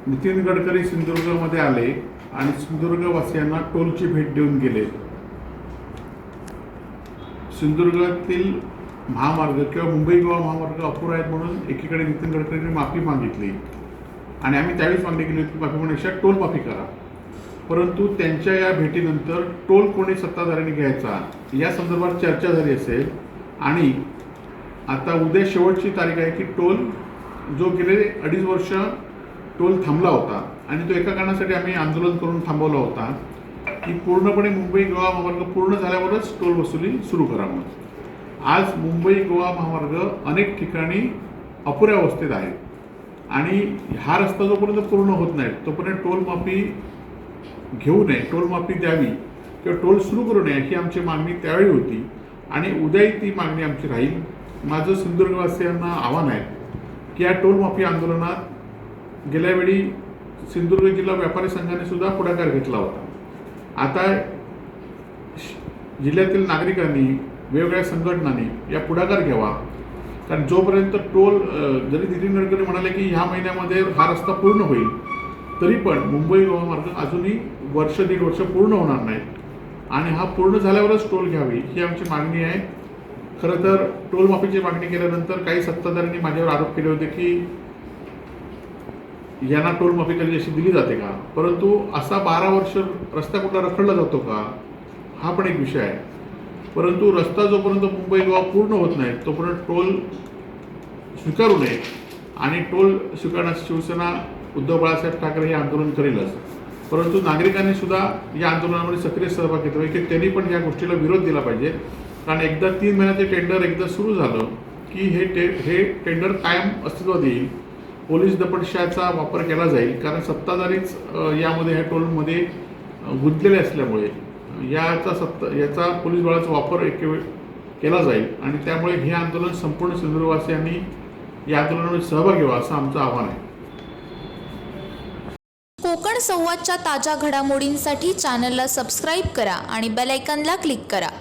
नितीन गडकरी सिंधुदुर्गमध्ये आले आणि सिंधुदुर्गवासियांना टोलची भेट देऊन गेले। सिंधुदुर्गातील महामार्ग किंवा मुंबई गोवा महामार्ग अपुरा आहेत म्हणून एकीकडे नितीन गडकरींनी माफी मागितली आणि आम्ही त्यावेळेस मागणी केली होती माफी म्हणून टोल माफी करा। परंतु त्यांच्या या भेटीनंतर टोल कोणी सत्ताधाऱ्यांनी घ्यायचा या संदर्भात चर्चा झाली असेल आणि आता उद्या शेवटची तारीख आहे की टोल जो गेले 2.5 वर्ष टोल थांबला होता आणि तो एका कारणासाठी आम्ही आंदोलन करून थांबवला होता की पूर्णपणे मुंबई गोवा महामार्ग पूर्ण झाल्यावरच टोल वसुली सुरू करावं। आज मुंबई गोवा महामार्ग अनेक ठिकाणी अपुऱ्या अवस्थेत आहे आणि हा रस्ता जोपर्यंत पूर्ण होत नाही तोपर्यंत टोल माफी घेऊ नये, टोल माफी द्यावी किंवा टोल सुरू करू नये ही आमची मागणी त्यावेळी होती आणि उद्याही ती मागणी आमची राहील। माझं सिंधुदुर्गवासियांना आव्हान आहे की या टोल माफी आंदोलनात गेल्या वेळी सिंधुदुर्ग जिल्हा व्यापारी संघाने सुद्धा पुढाकार घेतला होता। आता जिल्ह्यातील नागरिकांनी वेगवेगळ्या संघटनांनी या पुढाकार घ्यावा, कारण जोपर्यंत टोल जरी नितीन गडकरी म्हणाले की ह्या महिन्यामध्ये हा रस्ता पूर्ण होईल तरी पण मुंबई गोवा मार्ग अजूनही 1-1.5 वर्ष पूर्ण होणार नाही आणि हा पूर्ण झाल्यावरच टोल घ्यावी ही आमची मागणी आहे। खरं तर टोल माफीची मागणी केल्यानंतर काही सत्ताधाऱ्यांनी माझ्यावर आरोप केले होते की यांना टोल माफी कधी अशी दिली जाते का, परंतु असा 12 वर्ष रस्ता कुठला रखडला जातो का हा पण एक विषय आहे। परंतु रस्ता जोपर्यंत मुंबई गोवा पूर्ण होत नाही तोपर्यंत टोल स्वीकारू नये आणि टोल स्वीकारण्यास शिवसेना उद्धव बाळासाहेब ठाकरे हे आंदोलन करेलच। परंतु नागरिकांनी सुद्धा या आंदोलनामध्ये सक्रिय सहभाग घेतला की त्यांनी पण या गोष्टीला विरोध दिला पाहिजे, कारण एकदा 3 महिन्याचे टेंडर एकदा सुरू झालं की हे टेंडर कायम अस्तित्वात येईल। पोलीस दपटशाहीचा वापर केला जाईल, कारण सत्ताधारीच यामध्ये ह्या टोलमध्ये गुंतलेले असल्यामुळे याचा पोलीस बळाचा वापर केला जाईल आणि त्यामुळे हे आंदोलन संपूर्ण सिंधुदुर्गवासियांनी या आंदोलनामध्ये सहभाग घ्यावा असं आमचं आव्हान आहे। कोकण संवादच्या ताज्या घडामोडींसाठी चॅनलला सबस्क्राईब करा आणि बेल आयकॉनला क्लिक करा।